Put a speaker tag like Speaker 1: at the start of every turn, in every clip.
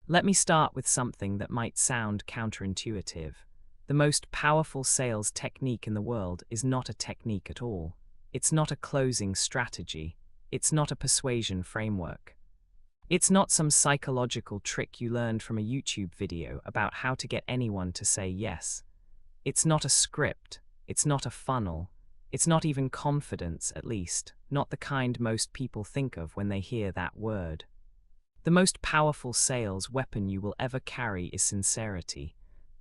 Speaker 1: Let me start with something that might sound counterintuitive. The most powerful sales technique in the world is not a technique at all. It's not a closing strategy. It's not a persuasion framework. It's not some psychological trick you learned from a YouTube video about how to get anyone to say yes. It's not a script. It's not a funnel. It's not even confidence, at least, not the kind most people think of when they hear that word. The most powerful sales weapon you will ever carry is sincerity.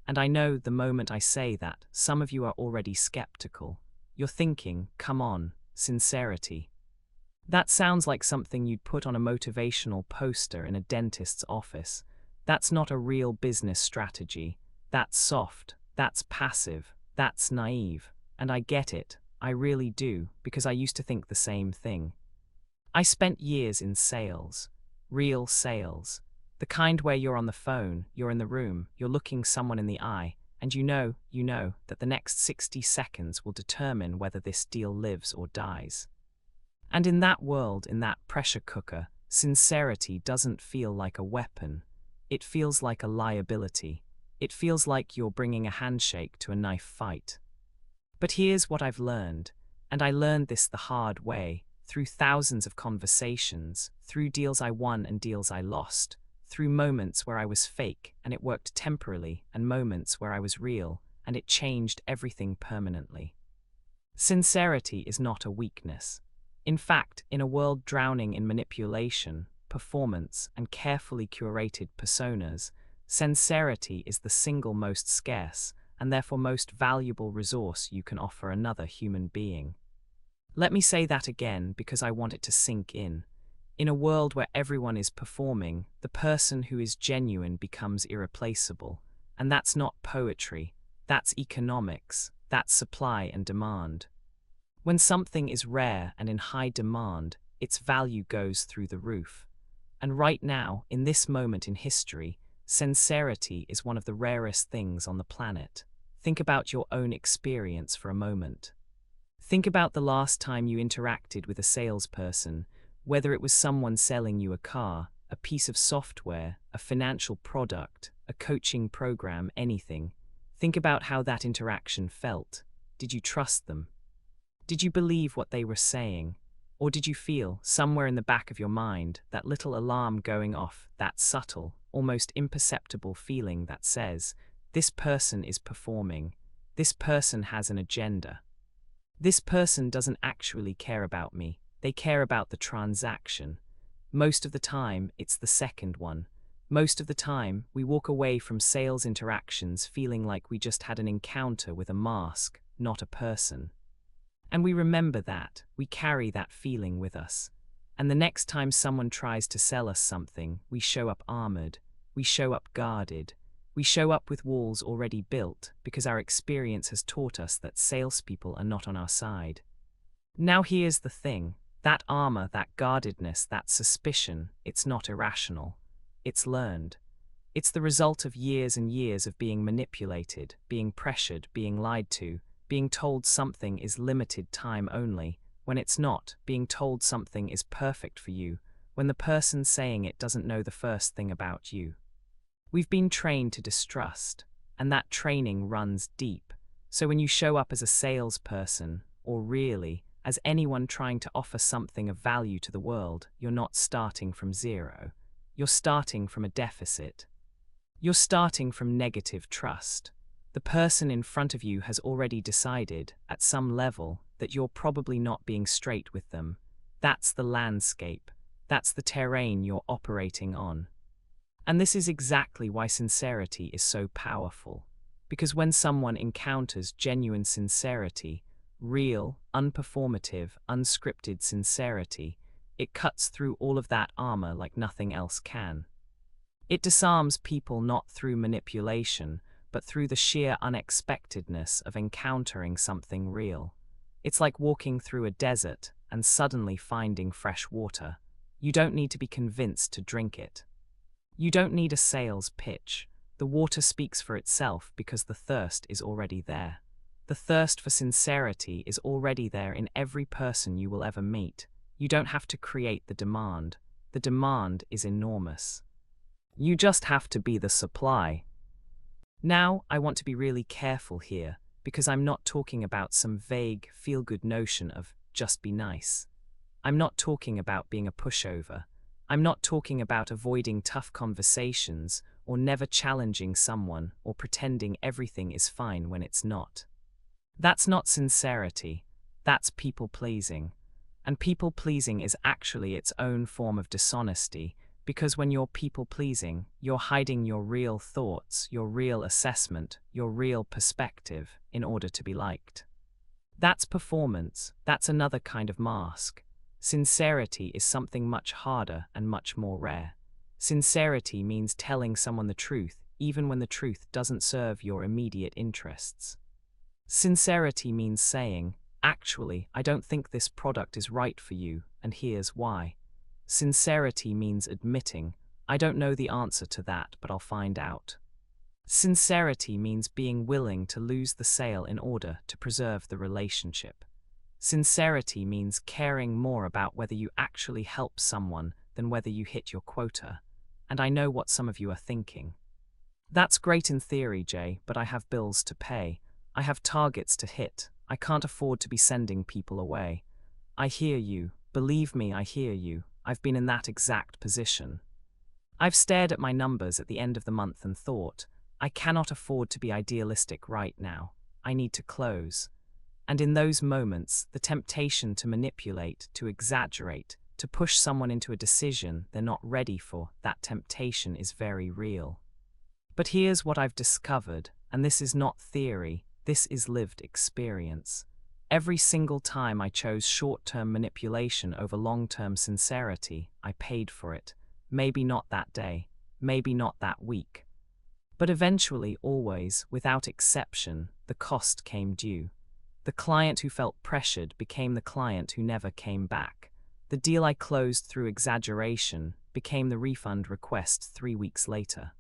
Speaker 1: And I know the moment I say that, some of you are already skeptical. You're thinking, come on, sincerity. That sounds like something you'd put on a motivational poster in a dentist's office. That's not a real business strategy. That's soft. That's passive. That's naive. And I get it. I really do, because I used to think the same thing. I spent years in sales. Real sales. The kind where you're on the phone, you're in the room, you're looking someone in the eye, and you know that the next 60 seconds will determine whether this deal lives or dies. And in that world, in that pressure cooker, sincerity doesn't feel like a weapon. It feels like a liability. It feels like you're bringing a handshake to a knife fight. But here's what I've learned, and I learned this the hard way, through thousands of conversations, through deals I won and deals I lost, through moments where I was fake and it worked temporarily, and moments where I was real and it changed everything permanently. Sincerity is not a weakness. In fact, in a world drowning in manipulation, performance, and carefully curated personas, sincerity is the single most scarce and therefore most valuable resource you can offer another human being. Let me say that again because I want it to sink in. In a world where everyone is performing, the person who is genuine becomes irreplaceable. And that's not poetry, that's economics, that's supply and demand. When something is rare and in high demand, its value goes through the roof. And right now, in this moment in history, sincerity is one of the rarest things on the planet. Think about your own experience for a moment. Think about the last time you interacted with a salesperson, whether it was someone selling you a car, a piece of software, a financial product, a coaching program, anything. Think about how that interaction felt. Did you trust them? Did you believe what they were saying? Or did you feel, somewhere in the back of your mind, that little alarm going off, that subtle, almost imperceptible feeling that says, this person is performing, this person has an agenda. This person doesn't actually care about me, they care about the transaction. Most of the time, it's the second one. Most of the time, we walk away from sales interactions feeling like we just had an encounter with a mask, not a person. And we remember that, we carry that feeling with us. And the next time someone tries to sell us something, we show up armored, we show up guarded, we show up with walls already built because our experience has taught us that salespeople are not on our side. Now here's the thing, that armor, that guardedness, that suspicion, it's not irrational. It's learned. It's the result of years and years of being manipulated, being pressured, being lied to, being told something is limited time only, when it's not, being told something is perfect for you, when the person saying it doesn't know the first thing about you. We've been trained to distrust, and that training runs deep. So when you show up as a salesperson, or really, as anyone trying to offer something of value to the world, you're not starting from zero. You're starting from a deficit. You're starting from negative trust. The person in front of you has already decided, at some level, that you're probably not being straight with them. That's the landscape. That's the terrain you're operating on. And this is exactly why sincerity is so powerful. Because when someone encounters genuine sincerity, real, unperformative, unscripted sincerity, it cuts through all of that armor like nothing else can. It disarms people not through manipulation, but through the sheer unexpectedness of encountering something real. It's like walking through a desert and suddenly finding fresh water. You don't need to be convinced to drink it. You don't need a sales pitch. The water speaks for itself because the thirst is already there. The thirst for sincerity is already there in every person you will ever meet. You don't have to create the demand. The demand is enormous. You just have to be the supply. Now, I want to be really careful here, because I'm not talking about some vague, feel-good notion of just be nice. I'm not talking about being a pushover. I'm not talking about avoiding tough conversations or never challenging someone or pretending everything is fine when it's not. That's not sincerity. That's people-pleasing. And people-pleasing is actually its own form of dishonesty, because when you're people-pleasing, you're hiding your real thoughts, your real assessment, your real perspective in order to be liked. That's performance. That's another kind of mask. Sincerity is something much harder and much more rare. Sincerity means telling someone the truth, even when the truth doesn't serve your immediate interests. Sincerity means saying, actually, I don't think this product is right for you, and here's why. Sincerity means admitting, I don't know the answer to that, but I'll find out. Sincerity means being willing to lose the sale in order to preserve the relationship. Sincerity means caring more about whether you actually help someone than whether you hit your quota. And I know what some of you are thinking. That's great in theory, Jay, but I have bills to pay. I have targets to hit. I can't afford to be sending people away. I hear you. Believe me, I hear you. I've been in that exact position. I've stared at my numbers at the end of the month and thought, I cannot afford to be idealistic right now. I need to close. And in those moments, the temptation to manipulate, to exaggerate, to push someone into a decision they're not ready for, that temptation is very real. But here's what I've discovered, and this is not theory, this is lived experience. Every single time I chose short-term manipulation over long-term sincerity, I paid for it. Maybe not that day, maybe not that week. But eventually, always, without exception, the cost came due. The client who felt pressured became the client who never came back. The deal I closed through exaggeration became the refund request 3 weeks later.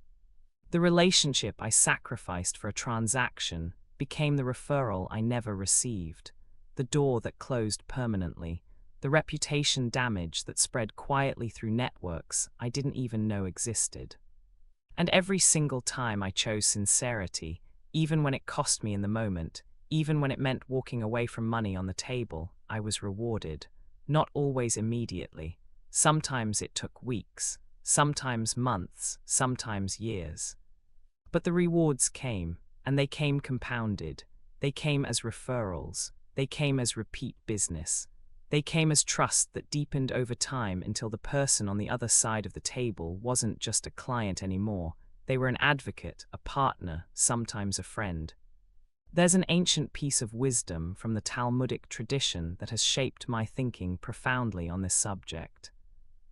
Speaker 1: The relationship I sacrificed for a transaction became the referral I never received, the door that closed permanently, the reputation damage that spread quietly through networks I didn't even know existed. And every single time I chose sincerity, even when it cost me in the moment, even when it meant walking away from money on the table, I was rewarded. Not always immediately. Sometimes it took weeks, sometimes months, sometimes years. But the rewards came, and they came compounded. They came as referrals. They came as repeat business. They came as trust that deepened over time until the person on the other side of the table wasn't just a client anymore. They were an advocate, a partner, sometimes a friend. There's an ancient piece of wisdom from the Talmudic tradition that has shaped my thinking profoundly on this subject.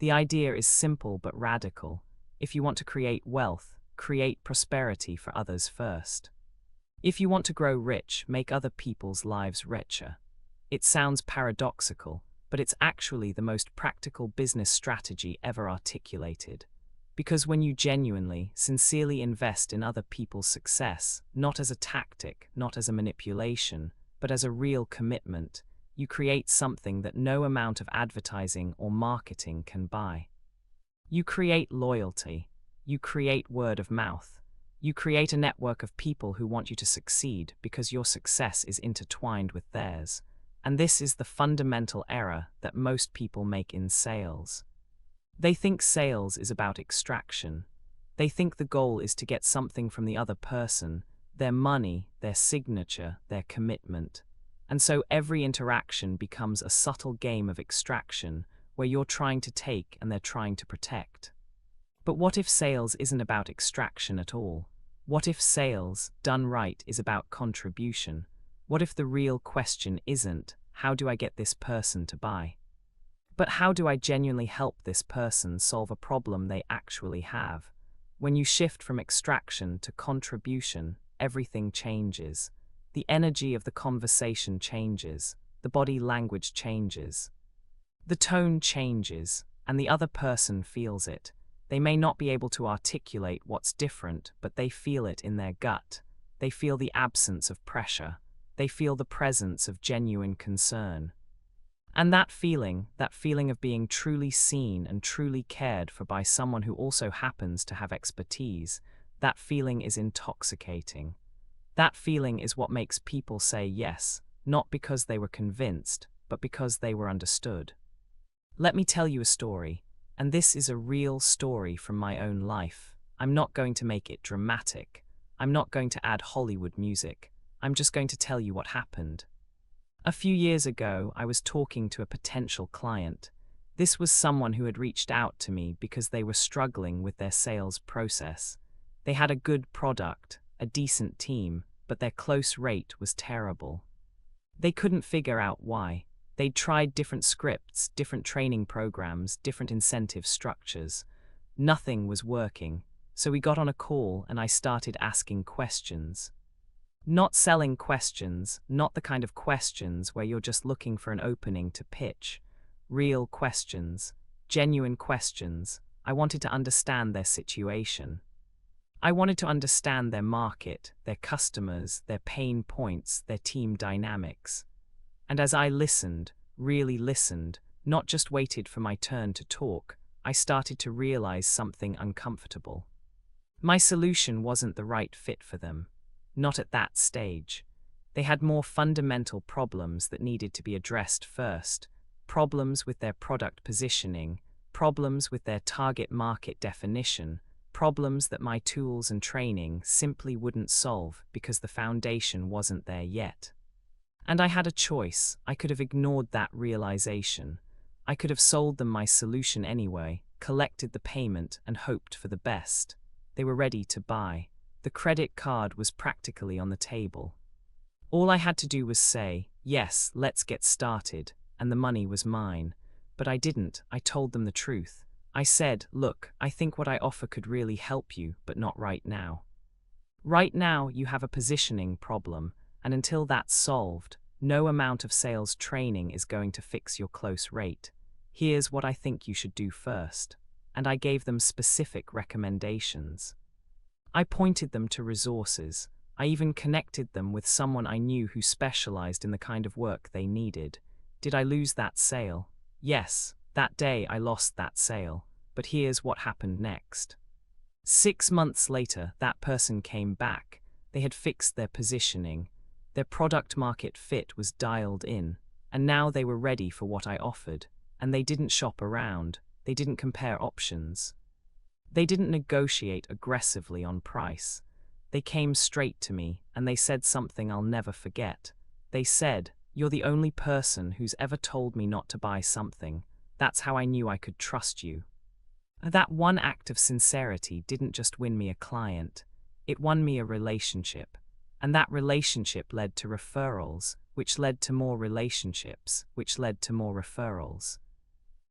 Speaker 1: The idea is simple but radical. If you want to create wealth, create prosperity for others first. If you want to grow rich, make other people's lives richer. It sounds paradoxical, but it's actually the most practical business strategy ever articulated. Because when you genuinely, sincerely invest in other people's success, not as a tactic, not as a manipulation, but as a real commitment, you create something that no amount of advertising or marketing can buy. You create loyalty. You create word of mouth. You create a network of people who want you to succeed because your success is intertwined with theirs. And this is the fundamental error that most people make in sales. They think sales is about extraction. They think the goal is to get something from the other person, their money, their signature, their commitment. And so every interaction becomes a subtle game of extraction where you're trying to take and they're trying to protect. But what if sales isn't about extraction at all? What if sales, done right, is about contribution? What if the real question isn't, how do I get this person to buy? But how do I genuinely help this person solve a problem they actually have? When you shift from extraction to contribution, everything changes. The energy of the conversation changes. The body language changes. The tone changes, and the other person feels it. They may not be able to articulate what's different, but they feel it in their gut. They feel the absence of pressure. They feel the presence of genuine concern. And that feeling of being truly seen and truly cared for by someone who also happens to have expertise, that feeling is intoxicating. That feeling is what makes people say yes, not because they were convinced, but because they were understood. Let me tell you a story, and this is a real story from my own life. I'm not going to make it dramatic. I'm not going to add Hollywood music. I'm just going to tell you what happened. A few years ago, I was talking to a potential client. This was someone who had reached out to me because they were struggling with their sales process. They had a good product, a decent team, but their close rate was terrible. They couldn't figure out why. They'd tried different scripts, different training programs, different incentive structures. Nothing was working, so we got on a call and I started asking questions. Not selling questions, not the kind of questions where you're just looking for an opening to pitch. Real questions, genuine questions. I wanted to understand their situation. I wanted to understand their market, their customers, their pain points, their team dynamics. And as I listened, really listened, not just waited for my turn to talk, I started to realize something uncomfortable. My solution wasn't the right fit for them. Not at that stage. They had more fundamental problems that needed to be addressed first. Problems with their product positioning, problems with their target market definition, problems that my tools and training simply wouldn't solve because the foundation wasn't there yet. And I had a choice. I could have ignored that realization. I could have sold them my solution anyway, collected the payment, and hoped for the best. They were ready to buy. The credit card was practically on the table. All I had to do was say, yes, let's get started, and the money was mine. But I didn't. I told them the truth. I said, look, I think what I offer could really help you, but not right now. Right now, you have a positioning problem, and until that's solved, no amount of sales training is going to fix your close rate. Here's what I think you should do first. And I gave them specific recommendations. I pointed them to resources. I even connected them with someone I knew who specialized in the kind of work they needed. Did I lose that sale? Yes, that day I lost that sale. But here's what happened next. 6 months later, that person came back. They had fixed their positioning. Their product market fit was dialed in. And now they were ready for what I offered. And they didn't shop around. They didn't compare options. They didn't negotiate aggressively on price. They came straight to me, and they said something I'll never forget. They said, "You're the only person who's ever told me not to buy something. That's how I knew I could trust you." That one act of sincerity didn't just win me a client. It won me a relationship. And that relationship led to referrals, which led to more relationships, which led to more referrals.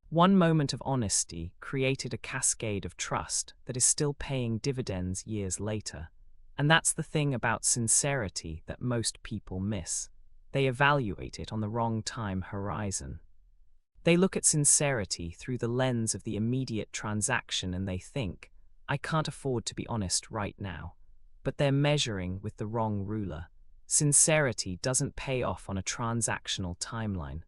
Speaker 1: One moment of honesty created a cascade of trust that is still paying dividends years later. And that's the thing about sincerity that most people miss. They evaluate it on the wrong time horizon. They look at sincerity through the lens of the immediate transaction and they think, I can't afford to be honest right now. But they're measuring with the wrong ruler. Sincerity doesn't pay off on a transactional timeline.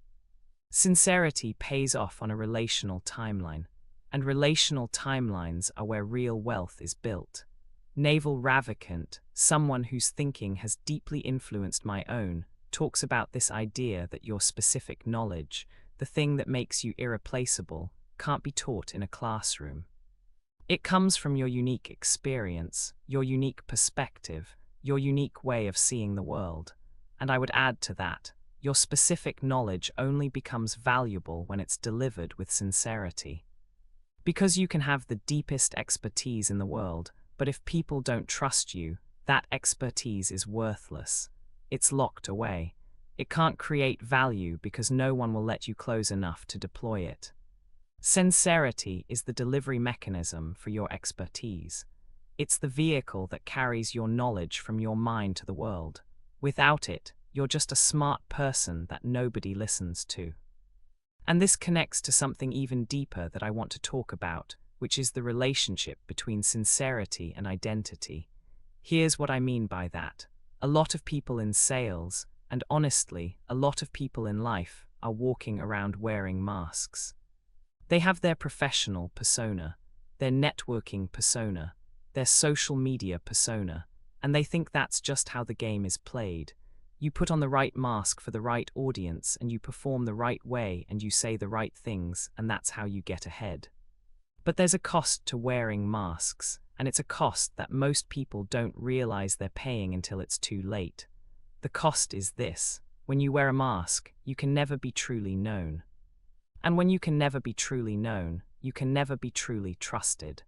Speaker 1: Sincerity pays off on a relational timeline, and relational timelines are where real wealth is built. Naval Ravikant, someone whose thinking has deeply influenced my own, talks about this idea that your specific knowledge, the thing that makes you irreplaceable, can't be taught in a classroom. It comes from your unique experience, your unique perspective, your unique way of seeing the world. And I would add to that, your specific knowledge only becomes valuable when it's delivered with sincerity. Because you can have the deepest expertise in the world, but if people don't trust you, that expertise is worthless. It's locked away. It can't create value because no one will let you close enough to deploy it. Sincerity is the delivery mechanism for your expertise. It's the vehicle that carries your knowledge from your mind to the world. Without it, you're just a smart person that nobody listens to. And this connects to something even deeper that I want to talk about, which is the relationship between sincerity and identity. Here's what I mean by that. A lot of people in sales, and honestly, a lot of people in life, are walking around wearing masks. They have their professional persona, their networking persona, their social media persona, and they think that's just how the game is played. You put on the right mask for the right audience, and you perform the right way, and you say the right things, and that's how you get ahead. But there's a cost to wearing masks, and it's a cost that most people don't realize they're paying until it's too late. The cost is this: when you wear a mask, you can never be truly known. And when you can never be truly known, you can never be truly trusted.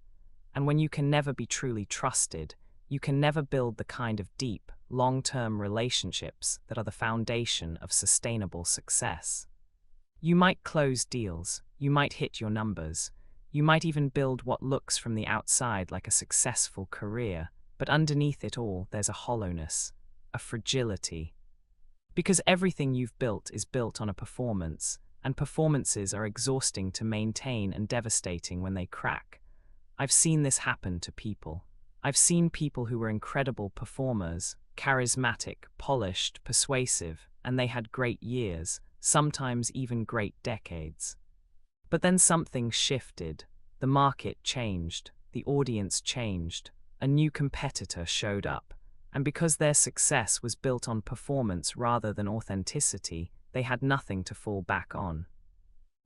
Speaker 1: And when you can never be truly trusted, you can never build the kind of deep, long-term relationships that are the foundation of sustainable success. You might close deals, you might hit your numbers, you might even build what looks from the outside like a successful career, but underneath it all there's a hollowness, a fragility. Because everything you've built is built on a performance, and performances are exhausting to maintain and devastating when they crack. I've seen this happen to people. I've seen people who were incredible performers, charismatic, polished, persuasive, and they had great years, sometimes even great decades. But then something shifted. The market changed, the audience changed, a new competitor showed up, and because their success was built on performance rather than authenticity, they had nothing to fall back on.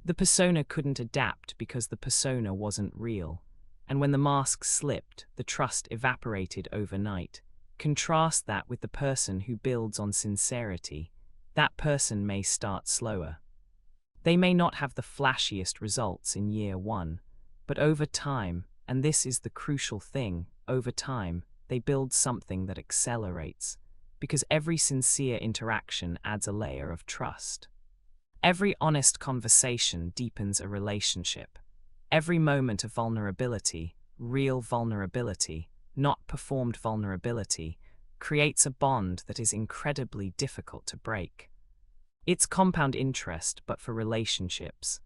Speaker 1: The persona couldn't adapt because the persona wasn't real. And when the mask slipped, the trust evaporated overnight. Contrast that with the person who builds on sincerity. That person may start slower. They may not have the flashiest results in year one, but over time, and this is the crucial thing, over time, they build something that accelerates, because every sincere interaction adds a layer of trust. Every honest conversation deepens a relationship. Every moment of vulnerability, real vulnerability, not performed vulnerability, creates a bond that is incredibly difficult to break. It's compound interest, but for relationships.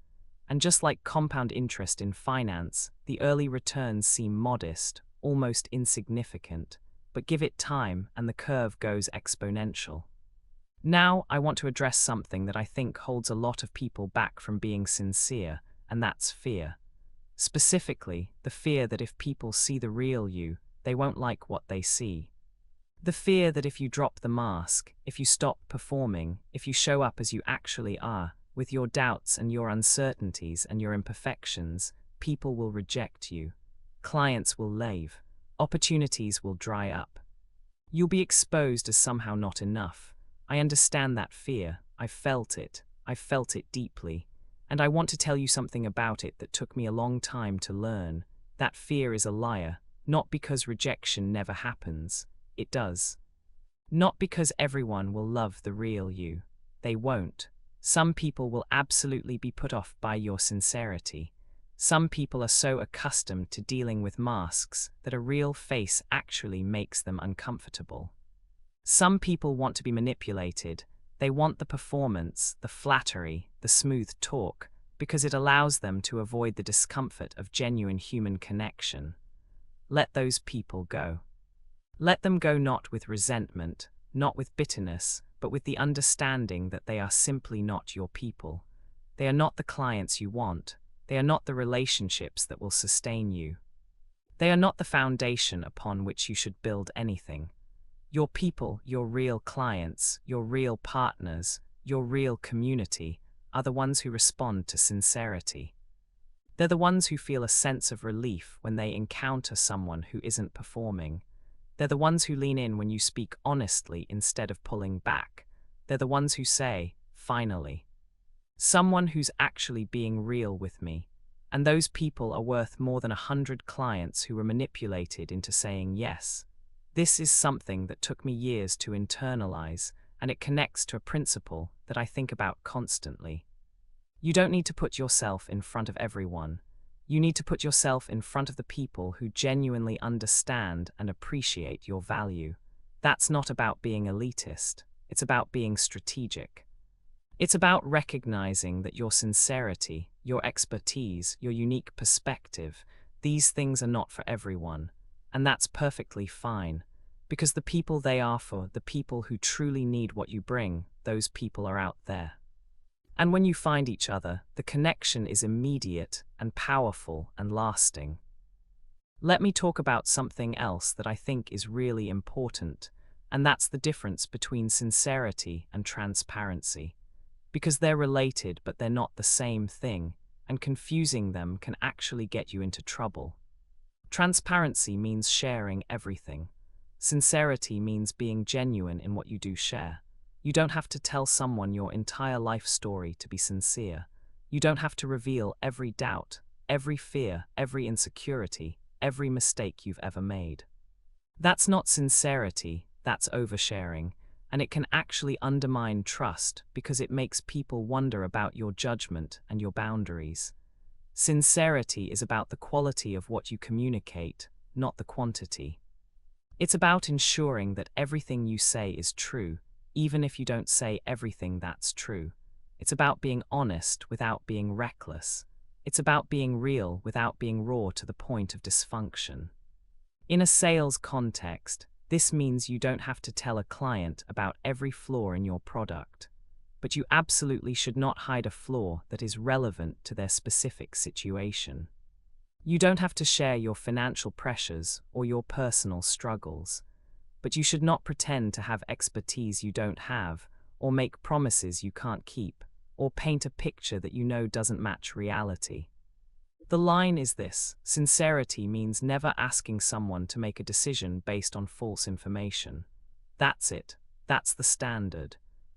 Speaker 1: And just like compound interest in finance, the early returns seem modest, almost insignificant, but give it time and the curve goes exponential. Now, I want to address something that I think holds a lot of people back from being sincere, and that's fear. Specifically, the fear that if people see the real you, they won't like what they see. The fear that if you drop the mask, if you stop performing, if you show up as you actually are, with your doubts and your uncertainties and your imperfections, people will reject you. Clients will leave. Opportunities will dry up. You'll be exposed as somehow not enough. I understand that fear. I've felt it deeply. And I want to tell you something about it that took me a long time to learn. That fear is a liar, not because rejection never happens. It does. Not because everyone will love the real you. They won't. Some people will absolutely be put off by your sincerity. Some people are so accustomed to dealing with masks that a real face actually makes them uncomfortable. Some people want to be manipulated. They want the performance, the flattery, the smooth talk, because it allows them to avoid the discomfort of genuine human connection. Let those people go. Let them go, not with resentment, not with bitterness, but with the understanding that they are simply not your people. They are not the clients you want. They are not the relationships that will sustain you. They are not the foundation upon which you should build anything. Your people, your real clients, your real partners, your real community are the ones who respond to sincerity. They're the ones who feel a sense of relief when they encounter someone who isn't performing. They're the ones who lean in when you speak honestly instead of pulling back. They're the ones who say, finally. Someone who's actually being real with me. And those people are worth more than 100 clients who were manipulated into saying yes. This is something that took me years to internalize, and it connects to a principle that I think about constantly. You don't need to put yourself in front of everyone. You need to put yourself in front of the people who genuinely understand and appreciate your value. That's not about being elitist. It's about being strategic. It's about recognizing that your sincerity, your expertise, your unique perspective, these things are not for everyone. And that's perfectly fine, because the people they are for, the people who truly need what you bring, those people are out there. And when you find each other, the connection is immediate and powerful and lasting. Let me talk about something else that I think is really important, and that's the difference between sincerity and transparency. Because they're related, but they're not the same thing, and confusing them can actually get you into trouble. Transparency means sharing everything. Sincerity means being genuine in what you do share. You don't have to tell someone your entire life story to be sincere. You don't have to reveal every doubt, every fear, every insecurity, every mistake you've ever made. That's not sincerity, that's oversharing, and it can actually undermine trust because it makes people wonder about your judgment and your boundaries. Sincerity is about the quality of what you communicate, not the quantity. It's about ensuring that everything you say is true, even if you don't say everything that's true. It's about being honest without being reckless. It's about being real without being raw to the point of dysfunction. In a sales context, this means you don't have to tell a client about every flaw in your product, but you absolutely should not hide a flaw that is relevant to their specific situation. You don't have to share your financial pressures or your personal struggles, but you should not pretend to have expertise you don't have, or make promises you can't keep, or paint a picture that you know doesn't match reality. The line is this: sincerity means never asking someone to make a decision based on false information. That's it. That's the standard.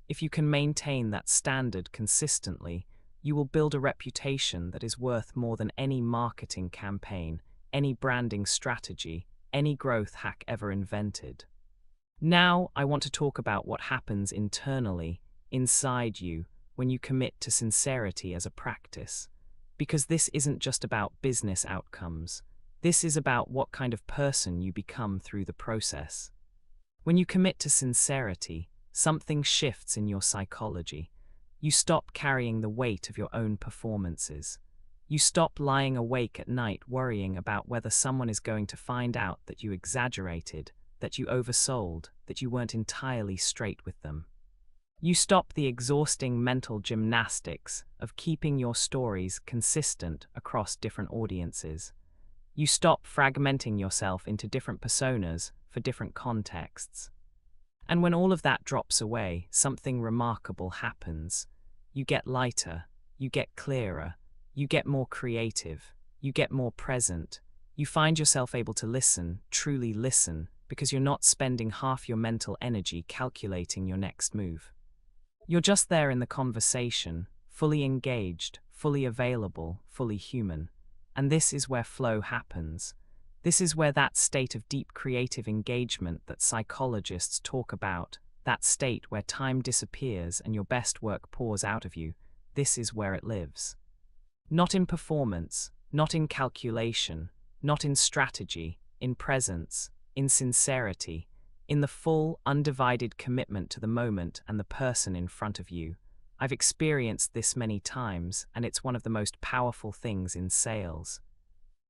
Speaker 1: If you can maintain that standard consistently, you will build a reputation that is worth more than any marketing campaign, any branding strategy, any growth hack ever invented. Now, I want to talk about what happens internally, inside you, when you commit to sincerity as a practice. Because this isn't just about business outcomes. This is about what kind of person you become through the process. When you commit to sincerity, something shifts in your psychology. You stop carrying the weight of your own performances. You stop lying awake at night worrying about whether someone is going to find out that you exaggerated, that you oversold, that you weren't entirely straight with them. You stop the exhausting mental gymnastics of keeping your stories consistent across different audiences. You stop fragmenting yourself into different personas for different contexts. And when all of that drops away, something remarkable happens. You get lighter, you get clearer, you get more creative, you get more present. You find yourself able to listen, truly listen, because you're not spending half your mental energy calculating your next move. You're just there in the conversation, fully engaged, fully available, fully human. And this is where flow happens. This is where that state of deep creative engagement that psychologists talk about, that state where time disappears and your best work pours out of you, this is where it lives. Not in performance, not in calculation, not in strategy, in presence, in sincerity, in the full, undivided commitment to the moment and the person in front of you. I've experienced this many times, and it's one of the most powerful things in sales.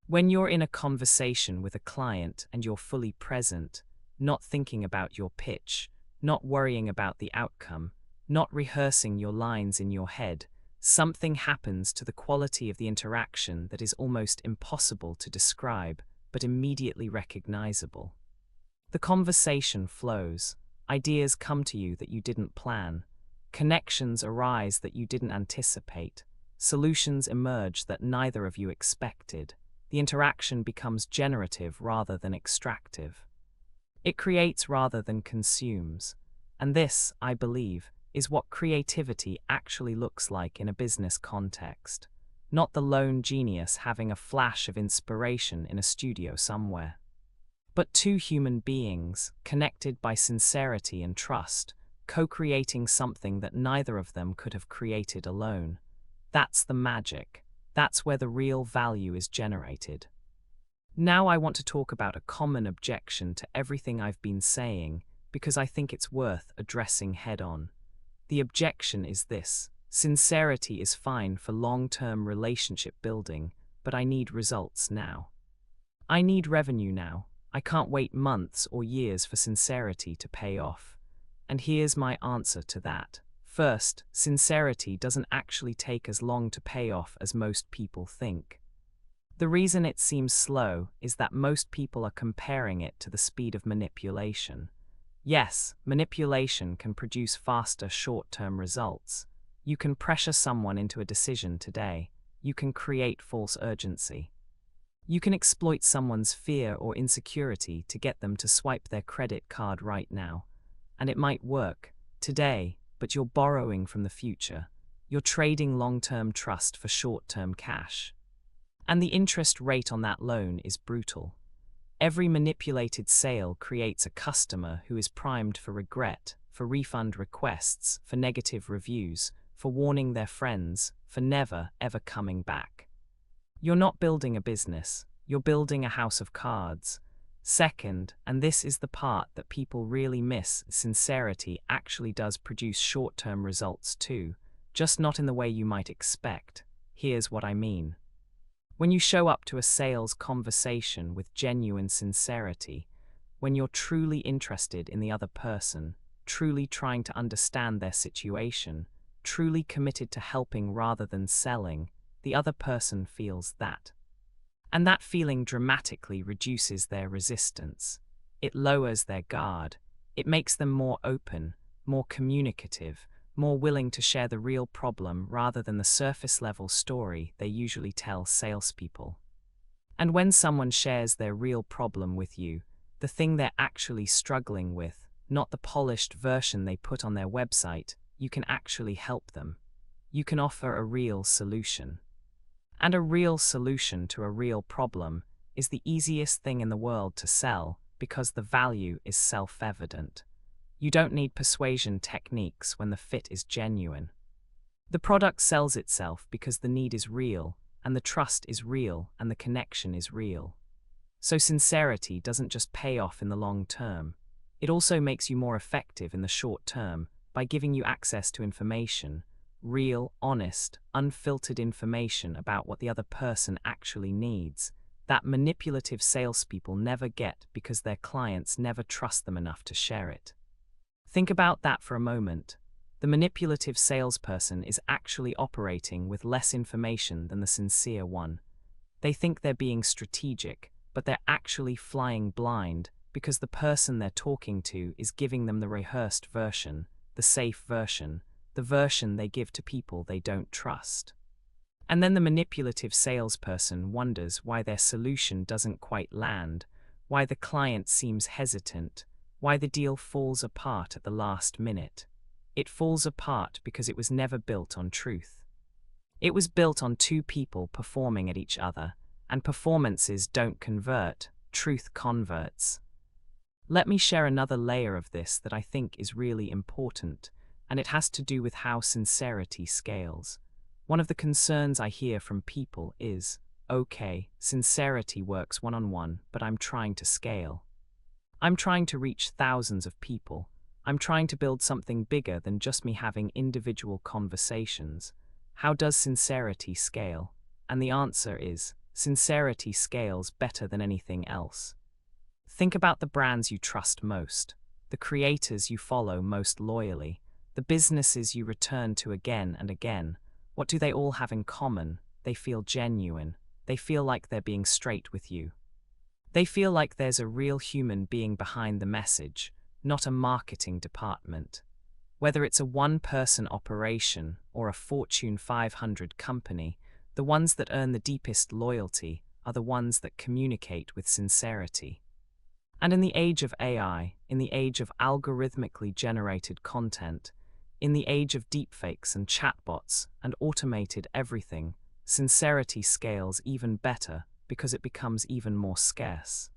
Speaker 1: When you're in a conversation with a client and you're fully present, not thinking about your pitch, not worrying about the outcome, not rehearsing your lines in your head, something happens to the quality of the interaction that is almost impossible to describe, but immediately recognizable. The conversation flows, ideas come to you that you didn't plan, connections arise that you didn't anticipate, solutions emerge that neither of you expected. The interaction becomes generative rather than extractive. It creates rather than consumes. And this, I believe, is what creativity actually looks like in a business context, not the lone genius having a flash of inspiration in a studio somewhere. But two human beings, connected by sincerity and trust, co-creating something that neither of them could have created alone. That's the magic. That's where the real value is generated. Now I want to talk about a common objection to everything I've been saying, because I think it's worth addressing head-on. The objection is this: sincerity is fine for long-term relationship building, but I need results now. I need revenue now. I can't wait months or years for sincerity to pay off. And here's my answer to that. First, sincerity doesn't actually take as long to pay off as most people think. The reason it seems slow is that most people are comparing it to the speed of manipulation. Yes, manipulation can produce faster short-term results. You can pressure someone into a decision today. You can create false urgency. You can exploit someone's fear or insecurity to get them to swipe their credit card right now. And it might work today, but you're borrowing from the future. You're trading long-term trust for short-term cash. And the interest rate on that loan is brutal. Every manipulated sale creates a customer who is primed for regret, for refund requests, for negative reviews, for warning their friends, for never, ever coming back. You're not building a business, you're building a house of cards. Second, and this is the part that people really miss, sincerity actually does produce short-term results too, just not in the way you might expect. Here's what I mean. When you show up to a sales conversation with genuine sincerity, when you're truly interested in the other person, truly trying to understand their situation, truly committed to helping rather than selling, the other person feels that. And that feeling dramatically reduces their resistance. It lowers their guard. It makes them more open, more communicative, more willing to share the real problem rather than the surface-level story they usually tell salespeople. And when someone shares their real problem with you, the thing they're actually struggling with, not the polished version they put on their website, you can actually help them. You can offer a real solution. And a real solution to a real problem is the easiest thing in the world to sell because the value is self-evident. You don't need persuasion techniques when the fit is genuine. The product sells itself because the need is real, and the trust is real, and the connection is real. So sincerity doesn't just pay off in the long term. It also makes you more effective in the short term by giving you access to information, real, honest, unfiltered information about what the other person actually needs, that manipulative salespeople never get because their clients never trust them enough to share it. Think about that for a moment. The manipulative salesperson is actually operating with less information than the sincere one. They think they're being strategic, but they're actually flying blind because the person they're talking to is giving them the rehearsed version, the safe version, the version they give to people they don't trust. And then the manipulative salesperson wonders why their solution doesn't quite land, why the client seems hesitant, why the deal falls apart at the last minute. It falls apart because it was never built on truth. It was built on two people performing at each other, and performances don't convert, truth converts. Let me share another layer of this that I think is really important, and it has to do with how sincerity scales. One of the concerns I hear from people is, okay, sincerity works one-on-one, but I'm trying to scale. I'm trying to reach thousands of people. I'm trying to build something bigger than just me having individual conversations. How does sincerity scale? And the answer is, sincerity scales better than anything else. Think about the brands you trust most, the creators you follow most loyally, the businesses you return to again and again. What do they all have in common? They feel genuine. They feel like they're being straight with you. They feel like there's a real human being behind the message, not a marketing department. Whether it's a one-person operation or a Fortune 500 company, the ones that earn the deepest loyalty are the ones that communicate with sincerity. And in the age of AI, in the age of algorithmically generated content, in the age of deepfakes and chatbots and automated everything, sincerity scales even better because it becomes even more scarce.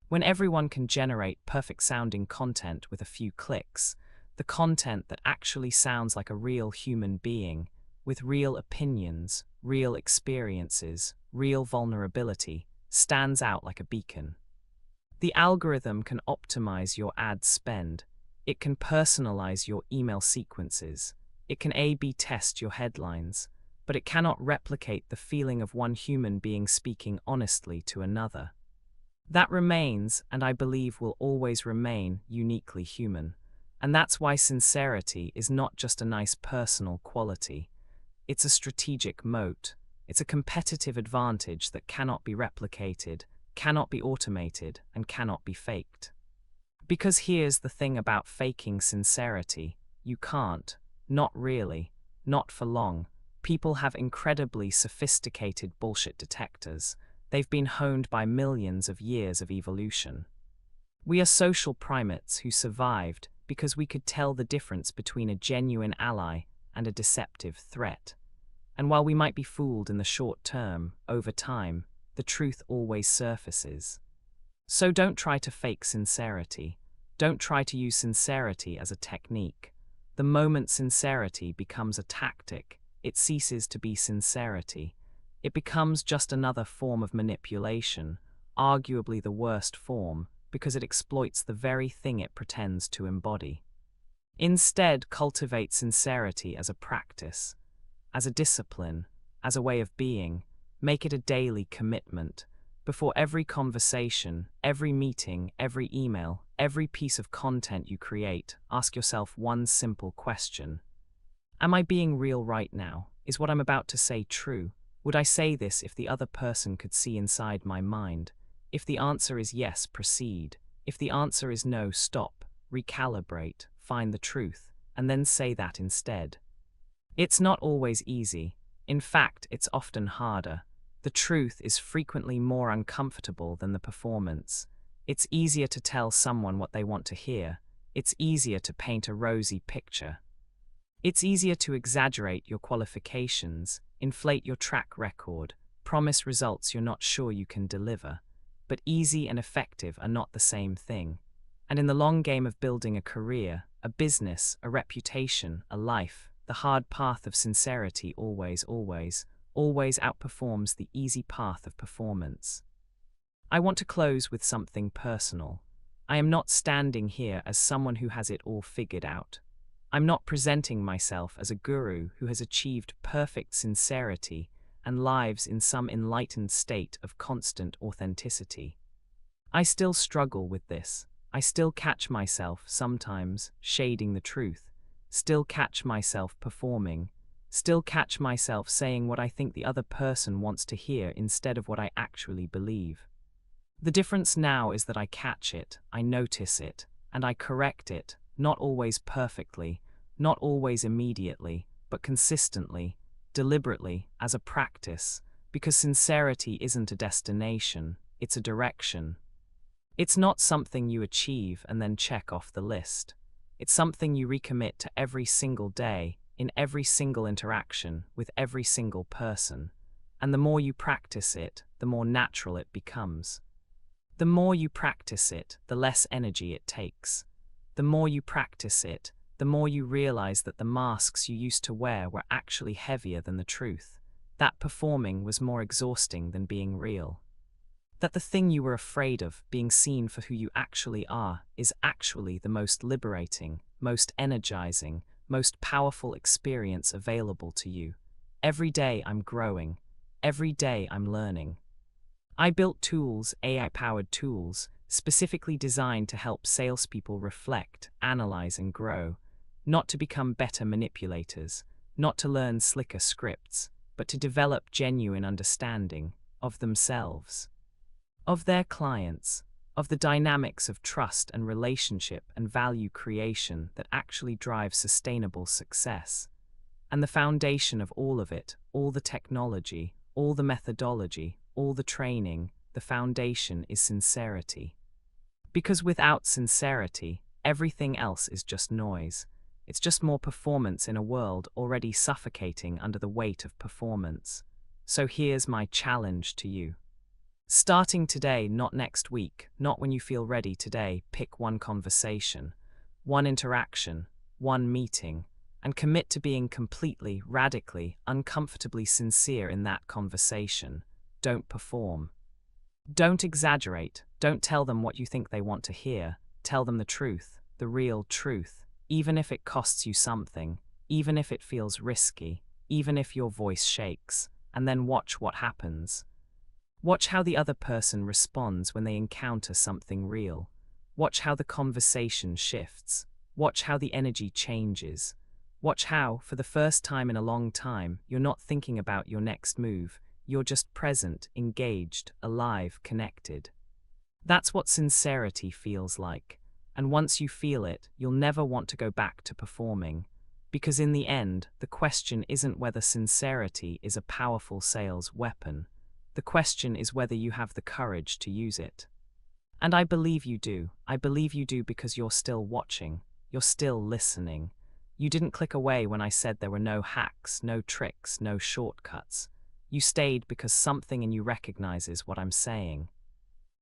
Speaker 1: When everyone can generate perfect-sounding content with a few clicks, the content that actually sounds like a real human being, with real opinions, real experiences, real vulnerability, stands out like a beacon. The algorithm can optimize your ad spend. It can personalize your email sequences. It can A/B test your headlines. But it cannot replicate the feeling of one human being speaking honestly to another. That remains, and I believe will always remain, uniquely human. And that's why sincerity is not just a nice personal quality. It's a strategic moat. It's a competitive advantage that cannot be replicated, cannot be automated, and cannot be faked. Because here's the thing about faking sincerity: you can't. Not really. Not for long. People have incredibly sophisticated bullshit detectors. They've been honed by millions of years of evolution. We are social primates who survived because we could tell the difference between a genuine ally and a deceptive threat. And while we might be fooled in the short term, over time, the truth always surfaces. So don't try to fake sincerity. Don't try to use sincerity as a technique. The moment sincerity becomes a tactic, it ceases to be sincerity. It becomes just another form of manipulation, arguably the worst form, because it exploits the very thing it pretends to embody. Instead, cultivate sincerity as a practice, as a discipline, as a way of being. Make it a daily commitment. Before every conversation, every meeting, every email, every piece of content you create, ask yourself one simple question. Am I being real right now? Is what I'm about to say true? Would I say this if the other person could see inside my mind? If the answer is yes, proceed. If the answer is no, stop, recalibrate, find the truth, and then say that instead. It's not always easy. In fact, it's often harder. The truth is frequently more uncomfortable than the performance. It's easier to tell someone what they want to hear. It's easier to paint a rosy picture. It's easier to exaggerate your qualifications, inflate your track record, promise results you're not sure you can deliver. But easy and effective are not the same thing. And in the long game of building a career, a business, a reputation, a life, the hard path of sincerity always outperforms the easy path of performance. I want to close with something personal. I am not standing here as someone who has it all figured out. I'm not presenting myself as a guru who has achieved perfect sincerity and lives in some enlightened state of constant authenticity. I still struggle with this. I still catch myself sometimes shading the truth, still catch myself performing, still catch myself saying what I think the other person wants to hear instead of what I actually believe. The difference now is that I catch it, I notice it, and I correct it, not always perfectly, not always immediately, but consistently, deliberately, as a practice, because sincerity isn't a destination, it's a direction. It's not something you achieve and then check off the list. It's something you recommit to every single day, in every single interaction, with every single person. And the more you practice it, the more natural it becomes. The more you practice it, the less energy it takes. The more you practice it, the more you realize that the masks you used to wear were actually heavier than the truth. That performing was more exhausting than being real. That the thing you were afraid of, being seen for who you actually are, is actually the most liberating, most energizing, most powerful experience available to you. Every day I'm growing. Every day I'm learning. I built tools, AI-powered tools, specifically designed to help salespeople reflect, analyze, and grow, not to become better manipulators, not to learn slicker scripts, but to develop genuine understanding of themselves, of their clients, of the dynamics of trust and relationship and value creation that actually drive sustainable success. And the foundation of all of it, all the technology, all the methodology, all the training, the foundation is sincerity. Because without sincerity, everything else is just noise. It's just more performance in a world already suffocating under the weight of performance. So here's my challenge to you. Starting today, not next week, not when you feel ready today, pick one conversation, one interaction, one meeting, and commit to being completely, radically, uncomfortably sincere in that conversation. Don't perform. Don't exaggerate. Don't tell them what you think they want to hear. Tell them the truth, the real truth, even if it costs you something, even if it feels risky, even if your voice shakes, and then watch what happens. Watch how the other person responds when they encounter something real. Watch how the conversation shifts. Watch how the energy changes. Watch how, for the first time in a long time, you're not thinking about your next move. You're just present, engaged, alive, connected. That's what sincerity feels like. And once you feel it, you'll never want to go back to performing. Because in the end, the question isn't whether sincerity is a powerful sales weapon. The question is whether you have the courage to use it. And I believe you do. I believe you do because you're still watching. You're still listening. You didn't click away when I said there were no hacks, no tricks, no shortcuts. You stayed because something in you recognizes what I'm saying.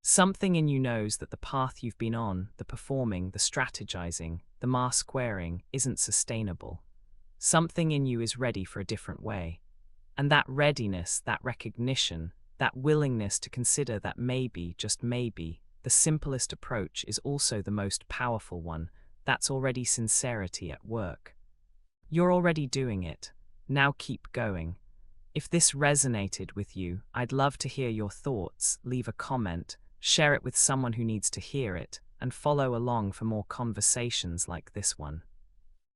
Speaker 1: Something in you knows that the path you've been on, the performing, the strategizing, the mask wearing, isn't sustainable. Something in you is ready for a different way. And that readiness, that recognition, that willingness to consider that maybe, just maybe, the simplest approach is also the most powerful one. That's already sincerity at work. You're already doing it. Now keep going. If this resonated with you, I'd love to hear your thoughts. Leave a comment, share it with someone who needs to hear it, and follow along for more conversations like this one.